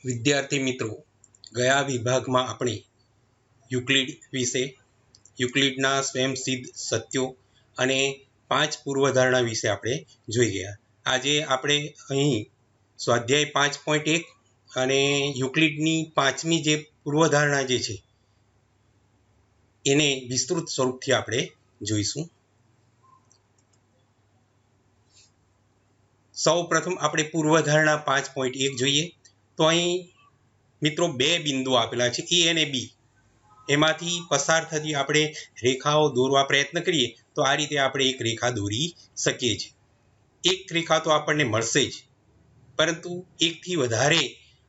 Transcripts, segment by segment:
વિદ્યાર્થી મિત્રો, ગયા વિભાગમાં આપણે યુક્લિડ વિશે, યુક્લિડના સ્વયંસિદ્ધ સત્યો અને 5 પૂર્વધારણા વિશે આપણે જોઈ ગયા. આજે આપણે અહીં સ્વાધ્યાય 5.1 અને યુક્લિડની 5મી જે પૂર્વધારણા જે છે એને વિસ્તૃત સ્વરૂપથી આપણે જોઈશું. સૌ પ્રથમ આપણે પૂર્વધારણા 5.1 જોઈએ. તો અહીં મિત્રો બે બિંદુઓ આપેલા છે, એ અને બી. એમાંથી પસાર થતી આપણે રેખાઓ દોરવા પ્રયત્ન કરીએ તો આ રીતે આપણે એક રેખા દોરી શકીએ છીએ. એક રેખા તો આપણને મળશે જ, પરંતુ એકથી વધારે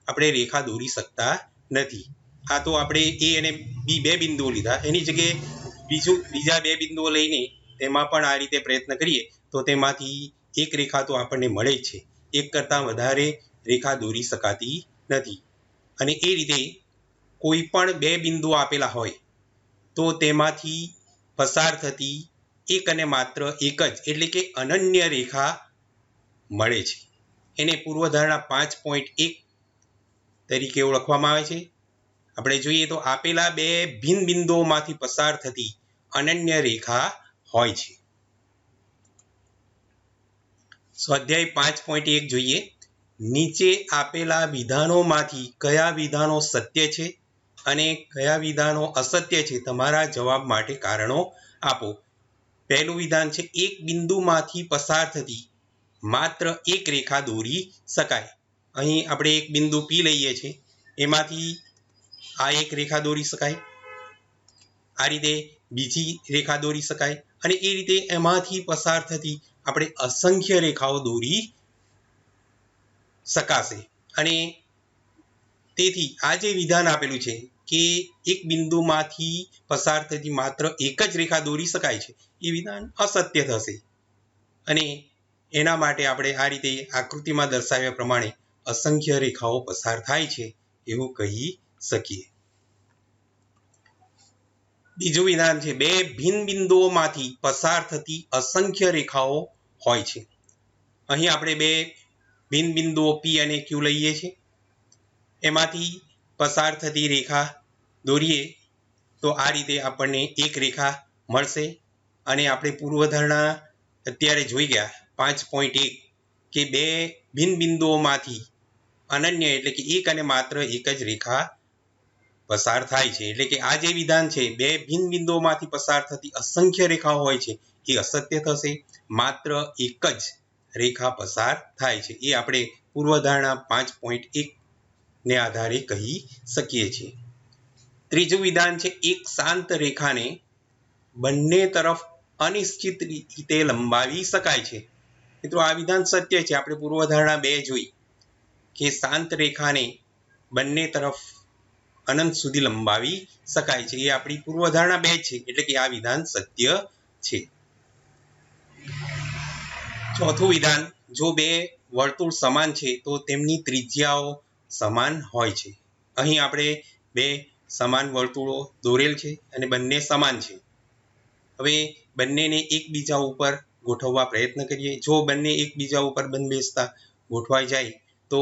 આપણે રેખા દોરી શકતા નથી. આ તો આપણે એ અને બી બે બિંદુઓ લીધા, એની જગ્યાએ બીજા બે બિંદુઓ લઈને તેમાં પણ આ રીતે પ્રયત્ન કરીએ તો તેમાંથી એક રેખા તો આપણને મળે જ છે. એક કરતાં વધારે રેખા દોરી શકાતી નથી. અને એ રીતે કોઈ પણ બે બિંદુઓ આપેલા હોય તો તેમાંથી પસાર થતી એક અને માત્ર એક જ એટલે કે અનન્ય રેખા મળે છે. એને પૂર્વધારણા 5.1 તરીકે ઓળખવામાં આવે છે. આપણે જોઈએ તો આપેલા બે ભિન્ન બિંદુઓમાંથી પસાર થતી અનન્ય રેખા હોય છે. સ્વાધ્યાય 5.1 જોઈએ. નીચે આપેલા વિધાનોમાંથી કયા વિધાનો સત્ય છે અને કયા વિધાનો અસત્ય છે? તમારા જવાબ માટે કારણો આપો. પહેલું વિધાન છે, એક બિંદુમાંથી પસાર થતી માત્ર એક રેખા દોરી શકાય. અહીં આપણે એક બિંદુ પી લઈએ છીએ, એમાંથી આ એક રેખા દોરી શકાય, આ રીતે બીજી રેખા દોરી શકાય, અને એ રીતે એમાંથી પસાર થતી આપણે અસંખ્ય રેખાઓ દોરી શકાશે. અને તેથી આ જે વિધાન આપેલું છે કે એક બિંદુમાંથી પસાર થતી માત્ર એક જ રેખા દોરી શકાય છે, એ વિધાન અસત્ય થશે. અને એના માટે આપણે આ રીતે આકૃતિમાં દર્શાવ્યા પ્રમાણે અસંખ્ય રેખાઓ પસાર થાય છે એવું કહી શકીએ. બીજું વિધાન છે, બે ભિન્ન બિંદુઓમાંથી પસાર થતી અસંખ્ય રેખાઓ હોય છે. અહીં આપણે બે ભિન્ન બિંદુઓ પી અને ક્યુ લઈએ છીએ, એમાંથી પસાર થતી રેખા દોરીએ તો આ રીતે આપણને એક રેખા મળશે. અને આપણે પૂર્વધારણા અત્યારે જોઈ ગયા 5.1 કે બે ભિન્ન બિંદુઓમાંથી અનન્ય એટલે કે એક અને માત્ર એક જ રેખા પસાર થાય છે. એટલે કે આ જે વિધાન છે, બે ભિન્ન બિંદુઓમાંથી પસાર થતી અસંખ્ય રેખાઓ હોય છે, એ અસત્ય થશે. માત્ર એક જ રેખા પસાર થાય છે, એ આપણે પૂર્વધારણા 5.1 ને આધારે કહી શકીએ છીએ. ત્રીજું વિધાન છે, એક શાંત રેખાને બંને તરફ અનિશ્ચિત રીતે લંબાવી શકાય છે. મિત્રો આ વિધાન સત્ય છે. આપણે પૂર્વધારણા 2 જોઈ કે શાંત રેખાને બંને તરફ અનંત સુધી લંબાવી શકાય છે. એ આપણી પૂર્વધારણા 2 છે, એટલે કે આ વિધાન સત્ય છે. ચોથું વિધાન, જો બે વર્તુળ સમાન છે તો તેમની ત્રિજ્યાઓ સમાન હોય છે. અહીં આપણે બે સમાન વર્તુળો દોરેલ છે અને બંને સમાન છે. હવે બંનેને એકબીજા ઉપર ગોઠવવા પ્રયત્ન કરીએ. જો બંને એકબીજા ઉપર બંધબેસતા ગોઠવાઈ જાય તો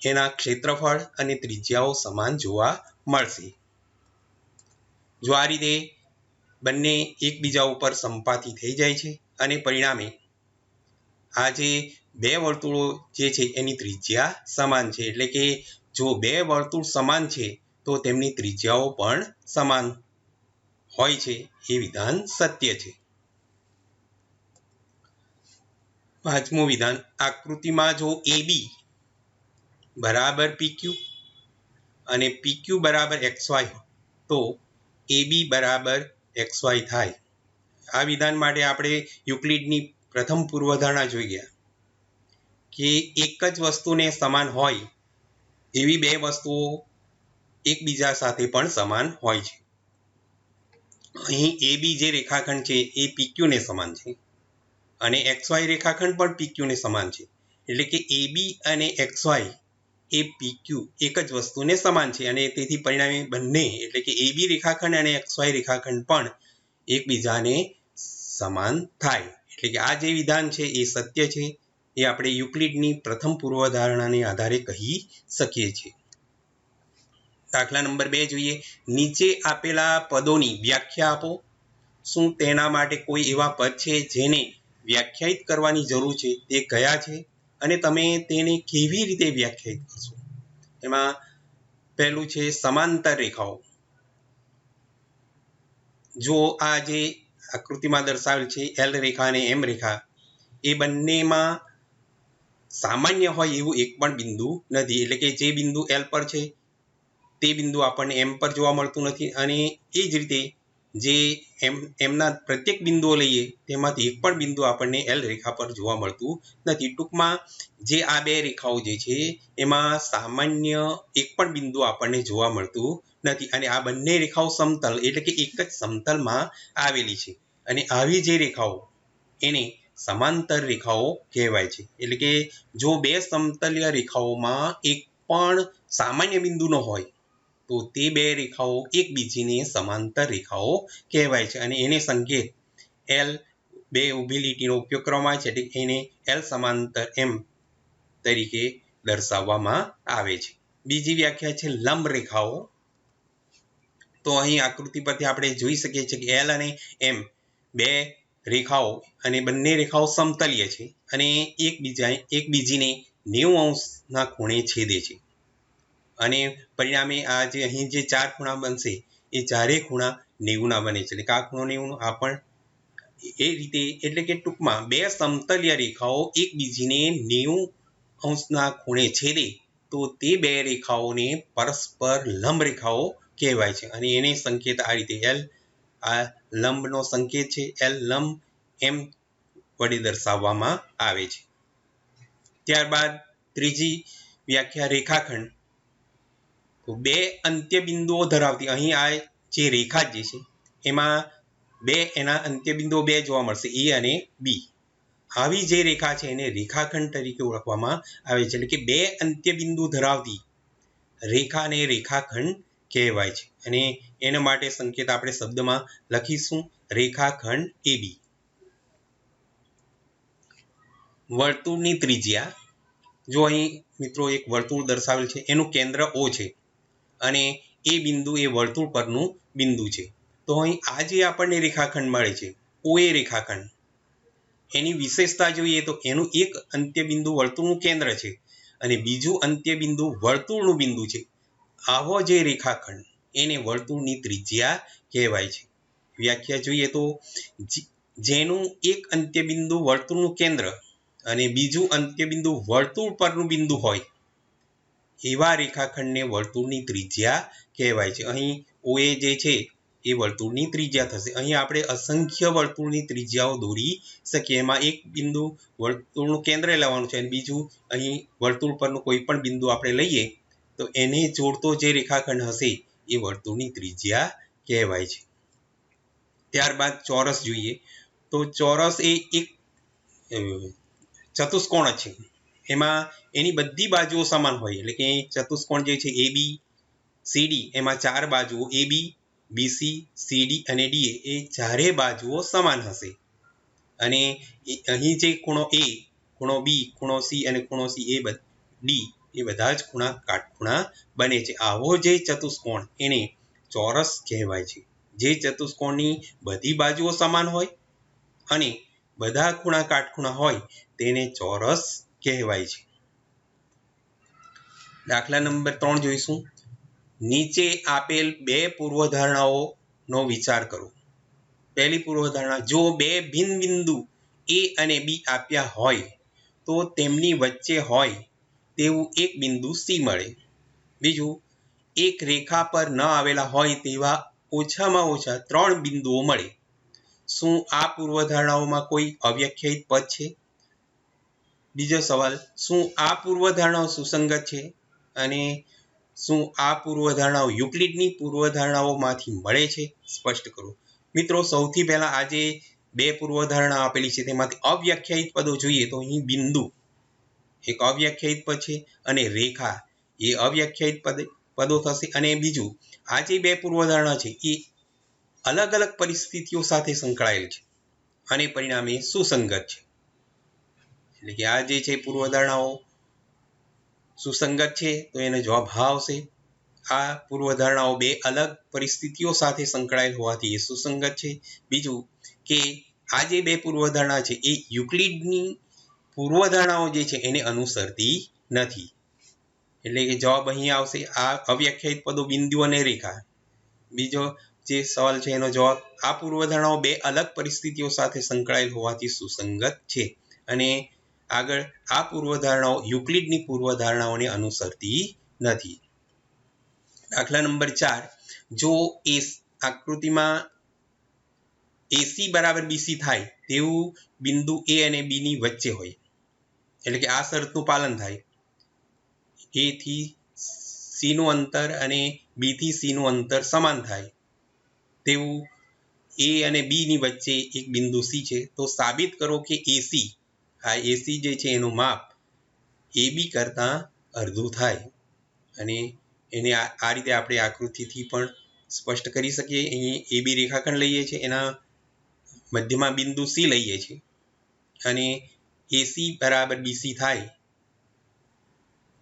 એના ક્ષેત્રફળ અને ત્રિજ્યાઓ સમાન જોવા મળશે. જો આ રીતે બંને એકબીજા ઉપર સંપાતી થઈ જાય છે અને પરિણામે આ જે બે વર્તુળો જે છે એની ત્રિજ્યા સમાન છે. એટલે કે જો બે વર્તુળ સમાન છે તો તેમની ત્રિજ્યાઓ પણ સમાન હોય છે, એ વિધાન સત્ય છે. પાંચમું વિધાન, આકૃતિમાં જો AB બરાબર PQ અને PQ બરાબર XY તો AB બરાબર XY થાય. આ વિધાન માટે આપણે યુક્લિડની પ્રથમ પૂર્વધારણા જોઈ ગયા કે એક જ વસ્તુને સમાન હોય એવી બે વસ્તુઓ એકબીજા સાથે પણ સમાન હોય છે. અહીં AB જે રેખાખંડ છે એ PQ ને સમાન છે અને XY રેખાખંડ પણ PQ ને સમાન છે. એટલે કે AB અને XY એ PQ એક જ વસ્તુને સમાન છે અને તેથી પરિણામે બંને એટલે કે AB રેખાખંડ અને XY રેખાખંડ પણ એકબીજાને સમાન થાય. એટલે કે આ જે વિધાન છે એ સત્ય છે. એ આપણે યુક્લિડની પ્રથમ પૂર્વધારણાને આધારે કહી શકીએ છીએ. દાખલા નંબર 2 જોઈએ. નીચે આપેલા પદોની વ્યાખ્યા આપો. શું તેના માટે કોઈ એવા પદ છે જેને વ્યાખ્યાયિત કરવાની જરૂર છે? તે કયા છે અને તમે તેને કેવી રીતે વ્યાખ્યાયિત કરશો? એમાં પહેલું છે સમાંતર રેખાઓ. જો આ જે આકૃતિમાં દર્શાવેલ છે એલ રેખા અને એમ રેખા, એ બંનેમાં સામાન્ય હોય એવું એક પણ બિંદુ નથી. એટલે કે જે બિંદુ એલ પર છે તે બિંદુ આપણને એમ પર જોવા મળતું નથી, અને એ જ રીતે જે એમના પ્રત્યેક બિંદુઓ લઈએ તેમાંથી એક પણ બિંદુ આપણને એલ રેખા પર જોવા મળતું નથી. ટૂંકમાં જે આ બે રેખાઓ જે છે એમાં સામાન્ય એક પણ બિંદુ આપણને જોવા મળતું નથી, અને આ બંને રેખાઓ સમતલ એટલે કે એક જ સમતલમાં આવેલી છે. અને આવી જે રેખાઓ એને સમાંતર રેખાઓ કહેવાય છે. એટલે કે જો બે સમતલીય રેખાઓમાં એક પણ સામાન્ય બિંદુ ન હોય તો તે બે રેખાઓ એકબીજીને સમાંતર રેખાઓ કહેવાય છે, અને એને સંકેત એલ બે ઊભી લીટીનો ઉપયોગ કરવામાં આવે છે, એટલે એને એલ સમાંતર એમ તરીકે દર્શાવવામાં આવે છે. બીજી વ્યાખ્યા છે લંબ રેખાઓ. તો અહીં આકૃતિ પરથી આપણે જોઈ શકીએ છીએ કે એલ અને એમ બે રેખાઓ, અને બંને રેખાઓ સમતલીય છે અને એકબીજીને 90 અંશના ખૂણે છેદે છે, અને પરિણામે આ જે અહીં જે ચાર ખૂણા બનશે એ ચારેય ખૂણા 90ના બને છે. એટલે કે આ ખૂણો 90, આ પણ એ રીતે. એટલે કે ટૂંકમાં બે સમતલીય રેખાઓ એકબીજીને 90 અંશના ખૂણે છેદે તો તે બે રેખાઓને પરસ્પર લંબ રેખાઓ કહેવાય છે, અને એને સંકેત આ રીતે એલ, આ લંબનો સંકેત છે એલ લંબ એમ વડે દર્શાવવામાં આવે છે. ત્યારબાદ ત્રીજી વ્યાખ્યા રેખાખંડ. તો બે અંત્ય બિંદુઓ ધરાવતી, અહીં આ જે રેખા જે છે એમાં બે એના અંત્ય બિંદુઓ બે જોવા મળશે, એ અને બી. આવી જે રેખા છે એને રેખાખંડ તરીકે ઓળખવામાં આવે છે. એટલે કે બે અંત્ય બિંદુ ધરાવતી રેખાને રેખાખંડ કહેવાય છે, અને એના માટે સંકેત આપણે શબ્દમાં લખીશું રેખાખંડ AB. વર્તુળની ત્રિજ્યા. જો અહીં મિત્રો એક વર્તુળ દર્શાવેલ છે, એનું કેન્દ્ર O છે અને એ બિંદુ એ વર્તુળ પરનું બિંદુ છે. તો અહીં આ જે આપણને રેખાખંડ મળે છે OA રેખાખંડ, એની વિશેષતા જોઈએ તો એનું એક અંત્ય બિંદુ વર્તુળનું કેન્દ્ર છે અને બીજું અંત્ય બિંદુ વર્તુળનું બિંદુ છે. આવો જે રેખાખંડ એને વર્તુળની ત્રિજ્યા કહેવાય છે. વ્યાખ્યા જોઈએ તો જેનું એક અંત્ય બિંદુ વર્તુળનું કેન્દ્ર અને બીજું અંત્ય બિંદુ વર્તુળ પરનું બિંદુ હોય એવા રેખાખંડને વર્તુળની ત્રિજ્યા કહેવાય છે. અહીં OA જે છે એ વર્તુળની ત્રિજ્યા થશે. અહીં આપણે અસંખ્ય વર્તુળની ત્રિજ્યાઓ દોરી શકીએ. એમાં એક બિંદુ વર્તુળનું કેન્દ્ર લેવાનું છે અને બીજું અહીં વર્તુળ પરનું કોઈ પણ બિંદુ આપણે લઈએ તો એને જોડતો જે રેખાખંડ હશે એ વર્તુળની ત્રિજ્યા કહેવાય છે. ત્યારબાદ ચોરસ જોઈએ. તો ચોરસ એ એક ચતુષ્કોણ છે. એમાં એની બધી બાજુઓ સમાન હોય. એટલે કે ચતુષ્કોણ જે છે ABCD, એમાં ચાર બાજુઓ AB, BC, CD અને DA એ ચારે બાજુઓ સમાન હશે, અને અહીં જે ખૂણો A, ખૂણો B, ખૂણો C અને ખૂણો D એ બધા જ ખૂણા કાટખૂણા બને છે. આવો જે ચતુષ્કોણ એને ચોરસ કહેવાય છે. જે ચતુષ્કોણની બધી બાજુઓ સમાન હોય અને બધા ખૂણા કાટખૂણા હોય તેને ચોરસ કહેવાય છે. દાખલા નંબર 3 જોઈશું. નીચે આપેલ બે પૂર્વધારણાઓનો વિચાર કરો. પહેલી પૂર્વધારણા, જો બે ભિન્ન બિંદુ A અને B આપ્યા હોય તો તેમની વચ્ચે હોય તેવું એક બિંદુ C મળે. બીજું, એક રેખા પર ન આવેલા હોય તેવા ઓછામાં ઓછા 3 બિંદુઓ મળે. શું આ પૂર્વધારણાઓમાં કોઈ અવ્યાખ્યાયિત પદ છે? બીજો સવાલ, શું આ પૂર્વધારણાઓ સુસંગત છે અને શું આ પૂર્વધારણાઓ યુક્લિડની પૂર્વધારણાઓમાંથી મળે છે? સ્પષ્ટ કરો. મિત્રો, સૌથી પહેલા આ જે બે પૂર્વધારણા આપેલી છે તેમાંથી અવ્યાખ્યાયિત પદો જોઈએ તો અહીં બિંદુ એક અવ્યાખ્યાયિત પદ છે અને રેખા એ અવ્યાખ્યાયિત પદો થશે. અને બીજું, આ જે બે પૂર્વધારણા છે એ અલગ અલગ પરિસ્થિતિઓ સાથે સંકળાયેલ છે અને પરિણામે સુસંગત છે. એટલે કે આ જે છે પૂર્વધારણાઓ સુસંગત છે તો એનો જવાબ હા આવશે, આ પૂર્વધારણાઓ બે અલગ પરિસ્થિતિઓ સાથે સંકળાયેલ હોવાથી એ સુસંગત છે. બીજું કે આ જે બે પૂર્વધારણા છે એ યુક્લિડની પૂર્વધારણાઓ જે છે એને અનુસરતી નથી. એટલે કે જવાબ અહીં આવશે આ અવ્યાખ્યાયિત પદો, બિંદુ અને રેખા. બીજો જે સવાલ છે એનો જવાબ આ પૂર્વધારણાઓ બે અલગ પરિસ્થિતિઓ સાથે સંકળાયેલ હોવાથી સુસંગત છે. અને આગળ આ પૂર્વધારણાઓ યુક્લિડની પૂર્વધારણાઓને અનુસરતી નથી. દાખલા નંબર 4, જો આકૃતિમાં AC બરાબર BC થાય તેવું બિંદુ A અને B ની વચ્ચે હોય, એટલે કે આ શરતનું પાલન થાય. A થી C નું અંતર અને B થી C નું અંતર સમાન થાય તેવું A અને B ની વચ્ચે એક બિંદુ C છે. તો સાબિત કરો કે AC, આ AC જે છે એનું માપ AB કરતાં અડધું થાય. અને એને આ રીતે આપણે આકૃતિથી પણ સ્પષ્ટ કરી શકીએ. અહીં AB રેખાખંડ લઈએ છીએ, એના મધ્યમાં બિંદુ C લઈએ છીએ અને AC બરાબર BC થાય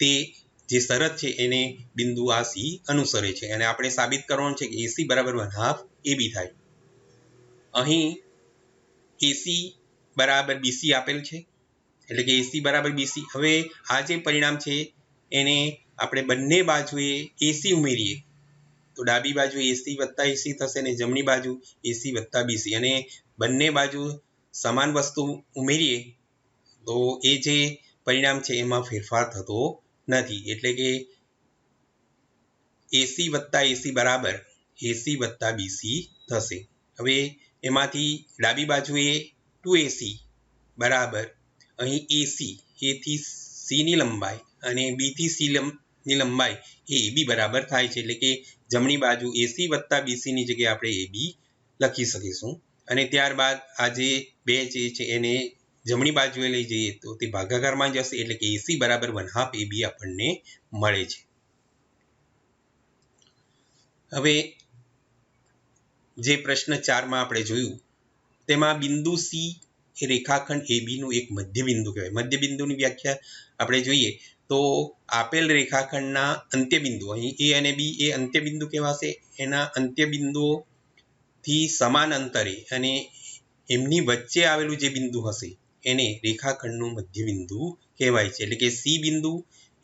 તે જે શરત છે એને બિંદુ આ C અનુસરે છે. અને આપણે સાબિત કરવાનું છે કે AC બરાબર 1/2 AB થાય. અહીં AC બરાબર BC આપેલ છે, એટલે કે AC બરાબર BC. હવે આ જે પરિણામ છે એને આપણે બંને બાજુએ AC ઉમેરીએ તો ડાબી બાજુ AC વત્તા AC થશે અને જમણી બાજુ AC વત્તા BC. અને બંને બાજુ સમાન વસ્તુ ઉમેરીએ તો એ જે પરિણામ છે એમાં ફેરફાર થતો નથી. એટલે કે AC વત્તા AC બરાબર AC વત્તા BC થશે. હવે એમાંથી ડાબી બાજુએ 2AC બરાબર અહીં AC, A થી C ની લંબાઈ અને B થી C ની લંબાઈ એ AB બરાબર થાય છે. એટલે કે જમણી બાજુ AC વત્તા BC ની જગ્યાએ આપણે AB લખી શકીશું. અને ત્યારબાદ આ જે બે જે છે એને જમણી બાજુએ લઈ જઈએ તો તે ભાગાકારમાં જશે, એટલે કે AC બરાબર 1/2 AB આપણને મળે છે. હવે જે પ્રશ્ન 4માં આપણે જોયું તેમાં બિંદુ C એ રેખાખંડ AB નું એક મધ્યબિંદુ કહેવાય. મધ્યબિંદુની વ્યાખ્યા આપણે જોઈએ તો આપેલ રેખાખંડના અંત્યબિંદુ, અહીં A અને B એ અંત્યબિંદુ કહેવાશે. એના અંત્યબિંદુઓથી સમાન અંતરે અને એમની વચ્ચે આવેલું જે બિંદુ હશે એને રેખાખંડનું મધ્યબિંદુ કહેવાય છે. એટલે કે C બિંદુ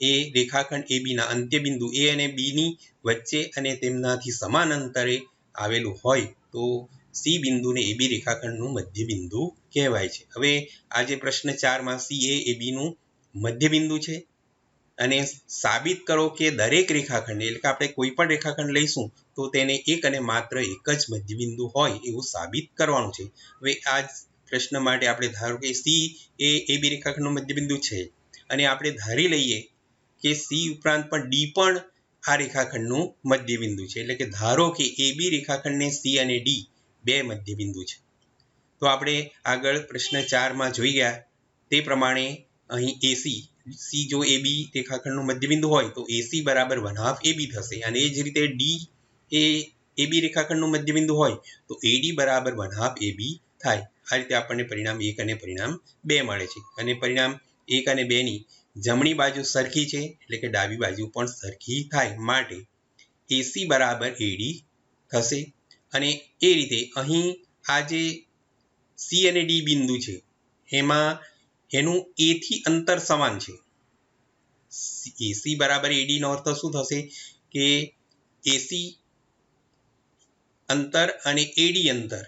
એ રેખાખંડ AB ના અંત્યબિંદુ A અને B ની વચ્ચે અને તેમનાથી સમાન અંતરે આવેલું હોય તો C બિંદુને AB રેખાખંડનું મધ્યબિંદુ કહેવાય છે. હવે આ જે પ્રશ્ન 4માં C એ AB નું મધ્યબિંદુ છે અને સાબિત કરો કે દરેક રેખાખંડ, એટલે કે આપણે કોઈ પણ રેખાખંડ લઈશું તો તેને એક અને માત્ર એક જ મધ્યબિંદુ હોય એવું સાબિત કરવાનું છે. હવે આ પ્રશ્ન માટે આપણે ધારો કે C એ AB રેખાખંડનું મધ્યબિંદુ છે અને આપણે ધારી લઈએ કે C ઉપરાંત પણ D પણ આ રેખાખંડનું મધ્યબિંદુ છે. એટલે કે ધારો કે AB રેખાખંડને C અને D બે મધ્યબિંદુ છે. તો આપણે આગળ પ્રશ્ન 4માં જોઈ ગયા તે પ્રમાણે અહીં AC, C જો AB રેખાખંડનું મધ્યબિંદુ હોય તો AC બરાબર 1/2 AB થશે. અને એ જ રીતે D એ AB રેખાખંડનું મધ્યબિંદુ હોય તો AD બરાબર 1/2 AB થાય. આ રીતે આપણને પરિણામ 1 અને પરિણામ 2 મળે છે. અને પરિણામ 1 અને 2 ની જમણી બાજુ સરખી છે, એટલે કે ડાબી બાજુ પણ સરખી થાય માટે AC બરાબર AD થશે. અને એ રીતે અહીં આ જે C અને D બિંદુ છે એમાં એનું A થી અંતર સમાન છે. AC બરાબર AD નો અર્થ શું થશે કે AC અંતર અને AD અંતર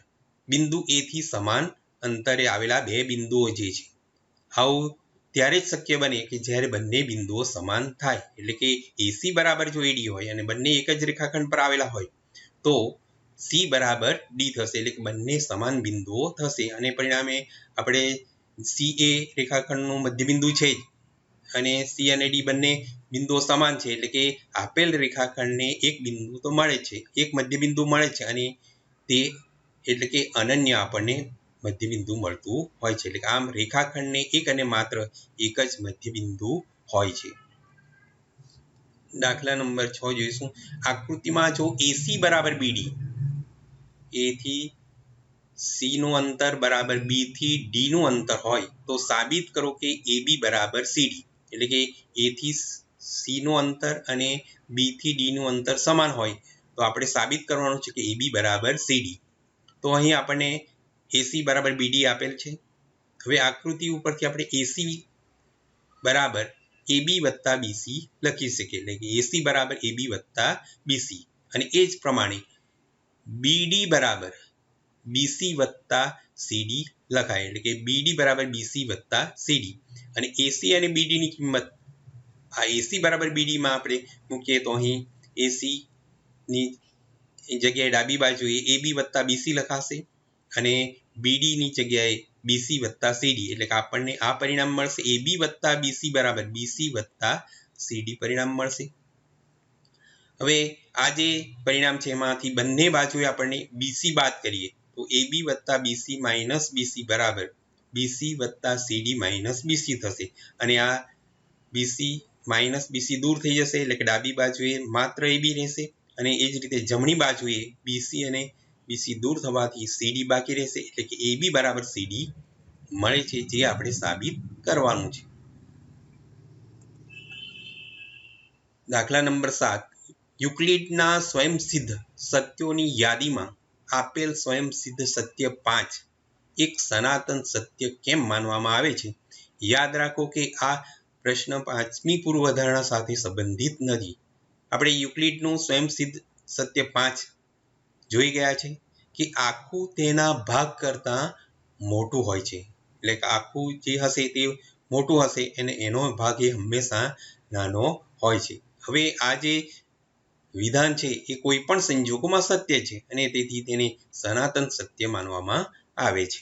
બિંદુ A થી સમાન અંતરે આવેલા બે બિંદુઓ જે છે. આવું ત્યારે જ શક્ય બને કે જ્યારે બંને બિંદુઓ સમાન થાય. એટલે કે AC બરાબર જો AD હોય અને બંને એક જ રેખાખંડ પર આવેલા હોય તો C બરાબર D થશે, એટલે કે બંને સમાન બિંદુઓ થશે. અને પરિણામે આપણે C એ રેખાખંડનું મધ્યબિંદુ છે જ અને C અને D બંને બિંદુઓ સમાન છે, એટલે કે આપેલ રેખાખંડને એક બિંદુ તો મળે છે, એક મધ્યબિંદુ મળે છે અને તે એટલે કે અનન્ય આપણને મધ્યબિંદુ મળતું હોય છે. એટલે કે આમ રેખાખંડને એક અને માત્ર એક જ મધ્યબિંદુ હોય છે. દાખલા નંબર 6 જોઈશું. આકૃતિમાં જો AC બરાબર BD, A થી C નું અંતર બરાબર B થી D નું અંતર હોય તો સાબિત કરો કે AB બરાબર CD, એટલે કે A થી સી નું અંતર અને બી થી ડી નું અંતર સમાન હોય તો આપણે સાબિત કરવાનું છે કે એબી બરાબર સીડી. તો અહીં આપણને એસી બરાબર બીડી આપેલ છે. હવે આકૃતિ ઉપરથી આપણે એસી બરાબર એબી વત્તા બીસી લખી શકીએ, એટલે કે એસી બરાબર એબી વત્તા બીસી, અને એ જ પ્રમાણે બીડી બરાબર બીસી વત્તા સીડી લખાય, એટલે કે બીડી બરાબર બીસી વત્તા સીડી. અને એસી અને બીડીની કિંમત આ એસી બરાબર બીડીમાં આપણે મૂકીએ તો અહીં એસીની જગ્યાએ ડાબી બાજુએ એબી વત્તા બીસી લખાશે અને બીડીની જગ્યાએ બીસી વત્તા સીડી, એટલે કે આપણને આ પરિણામ મળશે એબી વત્તા બીસી બરાબર બીસી વત્તા સીડી પરિણામ મળશે. હવે આ જે પરિણામ છે એમાંથી બંને બાજુએ આપણને બીસી બાદ કરીએ તો એબી વત્તા બીસી માઇનસ બીસી બરાબર બીસી વત્તા સીડી માઇનસ બીસી થશે, અને આ બીસી માઇનસ બીસી દૂર થઈ જશે, એટલે કે ડાબી બાજુએ માત્ર એબી રહેશે, અને એ જ રીતે જમણી બાજુએ બીસી અને બીસી દૂર થવાથી સીડી બાકી રહેશે, એટલે કે એબી બરાબર સીડી મળે છે, જે આપણે સાબિત કરવાનું છે. દાખલા નંબર 7, યુક્લિડના સ્વયંસિદ્ધ સત્યોની યાદીમાં આપેલ સ્વયંસિદ્ધ સત્ય 5 એક સનાતન સત્ય કેમ માનવામાં આવે છે? યાદ રાખો કે આ પ્રશ્ન 5મી પૂર્વધારણા સાથે સંબંધિત નથી. આપણે યુક્લિડનું સ્વયંસિદ્ધ સત્ય 5 જોઈ ગયા છે કે આખું તેના ભાગ કરતાં મોટું હોય છે, એટલે કે આખું જે હશે તે મોટું હશે અને એનો ભાગ એ હંમેશા નાનો હોય છે. હવે આ જે વિધાન છે એ કોઈ પણ સંજોગોમાં સત્ય છે અને તેથી તેને સનાતન સત્ય માનવામાં આવે છે.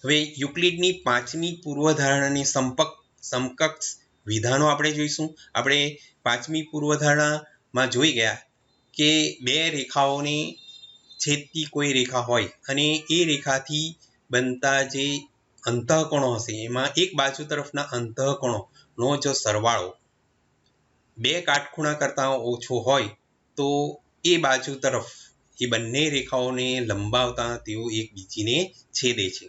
હવે યુક્લિડની 5મી પૂર્વધારણાની સમકક્ષ વિધાનો આપણે જોઈશું. આપણે 5મી પૂર્વધારણામાં જોઈ ગયા કે બે રેખાઓને છેદતી કોઈ રેખા હોય અને એ રેખાથી બનતા જે અંતઃકોણો હશે એમાં એક બાજુ તરફના અંતઃકોણોનો જો સરવાળો બે કાટખૂણા કરતાં ઓછો હોય તો એ બાજુ તરફ એ બંને રેખાઓને લંબાવતા તેઓ એકબીજીને છેદે છે,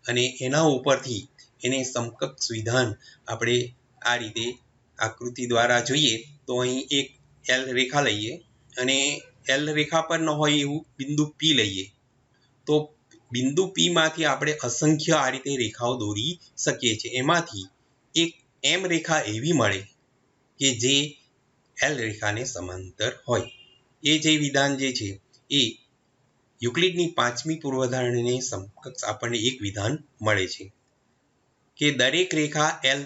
અને એના ઉપરથી એને સમકક્ષ વિધાન આપણે આ રીતે આકૃતિ દ્વારા જોઈએ તો અહીં એક એલ રેખા લઈએ અને એલ રેખા પર ન હોય એવું બિંદુ પી લઈએ તો બિંદુ પી માંથી આપણે અસંખ્ય આ રીતે રેખાઓ દોરી શકીએ છીએ. એમાંથી એક એમ રેખા એવી મળે કે જે એલ રેખાને સમાંતર હોય. એ જે વિધાન જે છે એ યુક્લિડની 5મી પૂર્વધારણાને સમકક્ષ આપણને એક વિધાન મળે છે કે દરેક રેખા એલ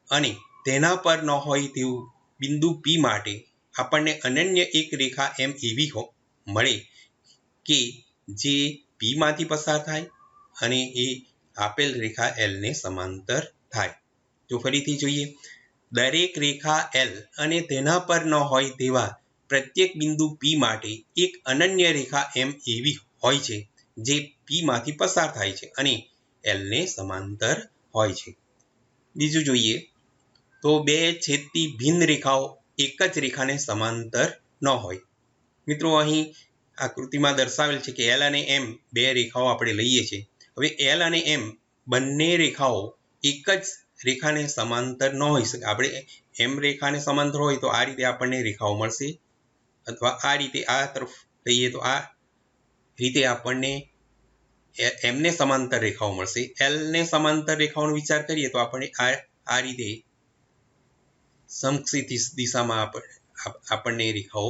અને તેના પર ન હોય તેવું બિંદુ પી માટે આપણને અનન્ય એક રેખા એમ એવી મળે કે જે પી માંથી પસાર થાય અને એ આપેલ રેખા એલને સમાંતર થાય. તો ફરીથી જોઈએ, દરેક રેખા એલ અને તેના પર ન હોય તેવા પ્રત્યેક બિંદુ પી માટે એક અનન્ય રેખા એમ એવી હોય છે જે પી માંથી પસાર થાય છે અને એલને સમાંતર હોય છે. બીજું જોઈએ તો બે છેદતી ભિન્ન રેખાઓ એક જ રેખાને સમાંતર ન હોય. મિત્રો અહીં આકૃતિમાં દર્શાવેલ છે કે એલ અને એમ બે રેખાઓ આપણે લઈએ છીએ. હવે એલ અને એમ બંને રેખાઓ એક જ રેખાને સમાંતર ન હોઈ શકે. આપણે એમ રેખાને સમાંતર હોય તો આ રીતે આપણને રેખાઓ મળશે, અથવા આ રીતે આ તરફ લઈએ તો આ રીતે આપણને એમને સમાંતર રેખાઓ મળશે. એલને સમાંતર રેખાઓનો વિચાર કરીએ તો આપણને આ રીતે સમક્ષિતિજ દિશામાં આપણને રેખાઓ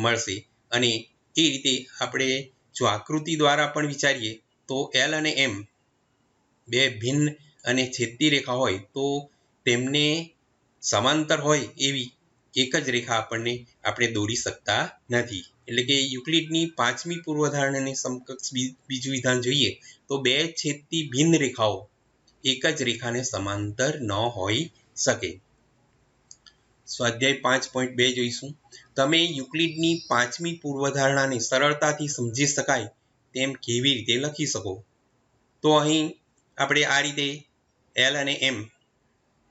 મળશે, અને એ રીતે આપણે જો આકૃતિ દ્વારા પણ વિચારીએ તો એલ અને એમ બે ભિન્ન અને છેદતી રેખા હોય તો તેમને સમાંતર હોય એવી એક જ રેખા આપણે દોરી શકતા નથી. એટલે કે યુક્લિડની 5મી પૂર્વધારણાની સમકક્ષ બીજું વિધાન જોઈએ તો બે છેદતી ભિન્ન રેખાઓ એક જ રેખાને સમાંતર ન હોઈ શકે. સ્વાધ્યાય 5.2 જોઈશું. તમે યુક્લિડની 5મી પૂર્વધારણાને સરળતાથી સમજી શકાય તેમ કેવી રીતે લખી શકો? તો અહીં આપણે આ રીતે એલ અને એમ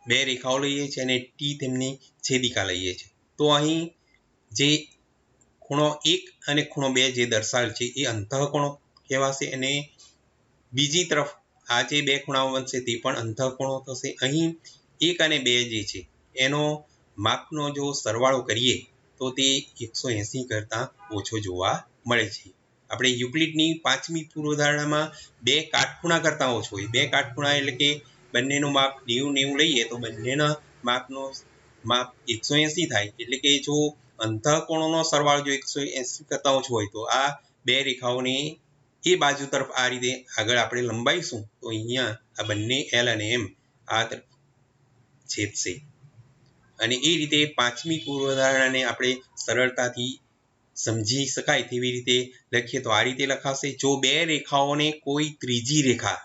બે રેખાઓ લઈએ છીએ અને ટી તેમની છેદિકા લઈએ છીએ. તો અહીં જે ખૂણો 1 અને ખૂણો 2 જે દર્શાવેલ છે એ અંતઃકોણો કહેવાશે, અને બીજી તરફ આ જે બે ખૂણાઓ બનશે તે પણ અંતઃકોણો થશે. અહીં 1 અને 2 જે છે એનો માપનો જો સરવાળો કરીએ તો તે 180 કરતાં ઓછો જોવા મળે છે. આપણે યુક્લિડની 5મી પૂર્વધારણામાં 2 કાટખૂણા કરતાં ઓછો હોય. 2 કાટખૂણા એટલે કે બંનેનું માપ 90-90 લઈએ તો બંનેના માપનો માપ 180 થાય. એટલે કે જો અંતઃકોણોનો સરવાળો જો 180 કરતાં ઓછો હોય તો આ 2 રેખાઓને એ બાજુ તરફ આ રીતે આગળ આપણે લંબાવીશું તો અહીંયા આ બંને L અને M આ તરફ છેદશે. અને એ રીતે 5મી પૂર્વધારણાને આપણે સરળતાથી સમજી શકાય તેવી રીતે લખીએ તો આ રીતે લખાશે. જો 2 રેખાઓને કોઈ ત્રીજી રેખા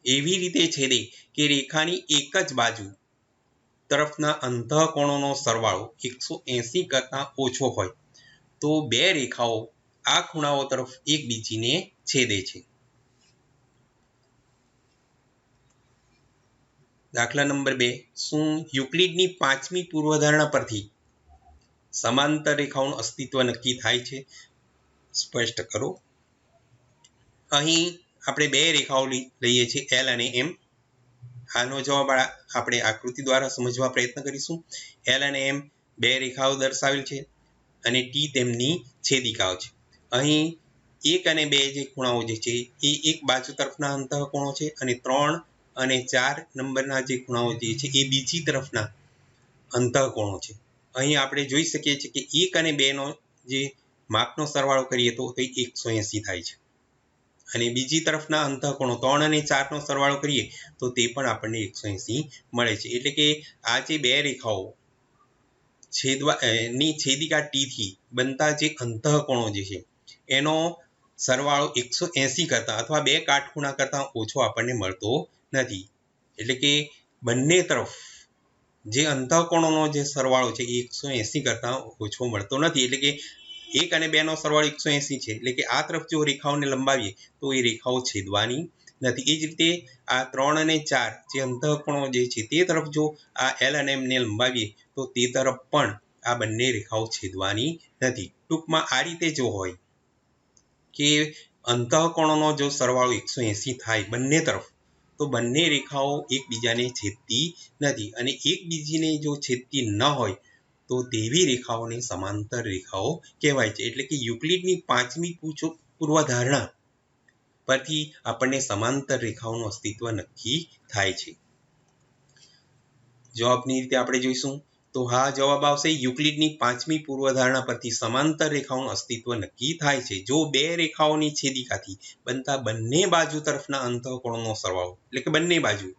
એવી રીતે છેદે કે રેખાની એક જ બાજુ તરફના અંતઃકોણોનો સરવાળો 180 કરતાં ઓછો હોય તો 2 રેખાઓ આ ખૂણાઓ તરફ એકબીજીને છેદે છે. દાખલા નંબર 2, શું યુક્લિડની 5મી પૂર્વધારણા પરથી સમાંતર રેખાઓનું અસ્તિત્વ નક્કી થાય છે? સ્પષ્ટ કરો. અહીં આપણે 2 રેખાઓ લઈએ છીએ L અને M. આનો જવાબ આપણે આકૃતિ દ્વારા સમજવા પ્રયત્ન કરીશું. L અને M 2 રેખાઓ દર્શાવેલ છે અને T તેમની છેદિકાઓ છે. અહીં 1 અને 2 જે ખૂણાઓ જે છે એ એક બાજુ તરફના અંતઃકોણો છે અને 3 અને 4 નંબરના જે ખૂણાઓ જે છે એ બીજી તરફના અંતઃકોણો છે. અહીં આપણે જોઈ શકીએ છીએ કે 1 અને 2 નો જે માપનો સરવાળો કરીએ તો તે 180 થાય છે અને બીજી તરફના અંતઃકોણો 3 અને 4 નો સરવાળો કરીએ તો તે પણ આપણને 180 મળે છે. એટલે કે આ જે 2 રેખાઓ ની છેદિકા T થી બનતા જે અંતઃકોણો જે છે એનો સરવાળો 180 કરતાં અથવા 2 કાટખૂણા કરતાં ઓછો આપણને મળતો નથી. એટલે કે બંને તરફ જે અંતઃકોણોનો જે સરવાળો છે એ 180 કરતાં ઓછો મળતો નથી. એટલે કે 1 અને 2 નો સરવાળો 180 છે. એટલે કે આ તરફ જો રેખાઓને લંબાવીએ તો એ રેખાઓ છેદવાની નથી. એ જ રીતે આ 3 અને 4 જે અંતઃકોણો જે છે તે તરફ જો આ L અને M ને લંબાવીએ તો તે તરફ પણ આ બંને રેખાઓ છેદવાની નથી. ટૂંકમાં આ રીતે જો હોય કે અંતઃકોણોનો જો સરવાળો 180 થાય બંને તરફ તો બંને રેખાઓ એકબીજાને છેદતી નથી અને એકબીજીને જો છેદતી ન હોય તો તેવી રેખાઓને સમાંતર રેખાઓ કહેવાય છે. એટલે કે યુક્લિડની 5મી પૂર્વધારણા પરથી આપણને સમાંતર રેખાઓનું અસ્તિત્વ નક્કી થાય છે. જવાબની રીતે આપણે જોઈશું તો હા જવાબ આવશે યુક્લિડની 5મી પૂર્વધારણા પરથી સમાંતર રેખાઓનું અસ્તિત્વ નક્કી થાય છે. જો 2 રેખાઓની છેદિકાથી બનતા બંને બાજુ તરફના અંતઃકોણોનો સરવાળો એટલે કે બંને બાજુ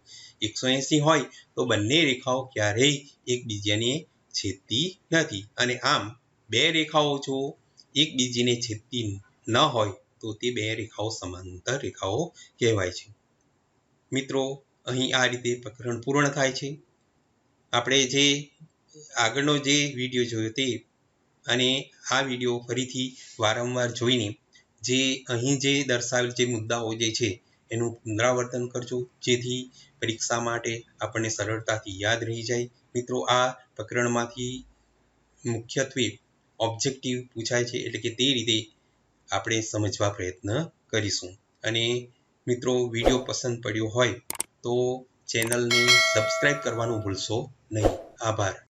180 હોય તો બંને રેખાઓ ક્યારેય એકબીજાને છેદતી નથી અને આમ 2 રેખાઓ જો એકબીજીને છેદતી ન હોય તો તે 2 રેખાઓ સમાંતર રેખાઓ કહેવાય છે. મિત્રો, અહીં આ રીતે પ્રકરણ પૂર્ણ થાય છે. આપણે જે આગળનો જે વિડીયો જોયો તે અને આ વિડીયો ફરીથી વારંવાર જોઈને જે અહીં જે દર્શાવેલ જે મુદ્દાઓ જે છે એનું પુનરાવર્તન કરજો જેથી પરીક્ષા માટે આપણને સરળતાથી યાદ રહી જાય. મિત્રો, આ પ્રકરણમાંથી મુખ્યત્વે ઓબ્જેક્ટિવ પૂછાય છે એટલે કે તે રીતે આપણે સમજવા પ્રયત્ન કરીશું. અને મિત્રો, વિડીયો પસંદ પડ્યો હોય તો ચેનલને સબસ્ક્રાઇબ કરવાનું ભૂલશો નહીં. આભાર.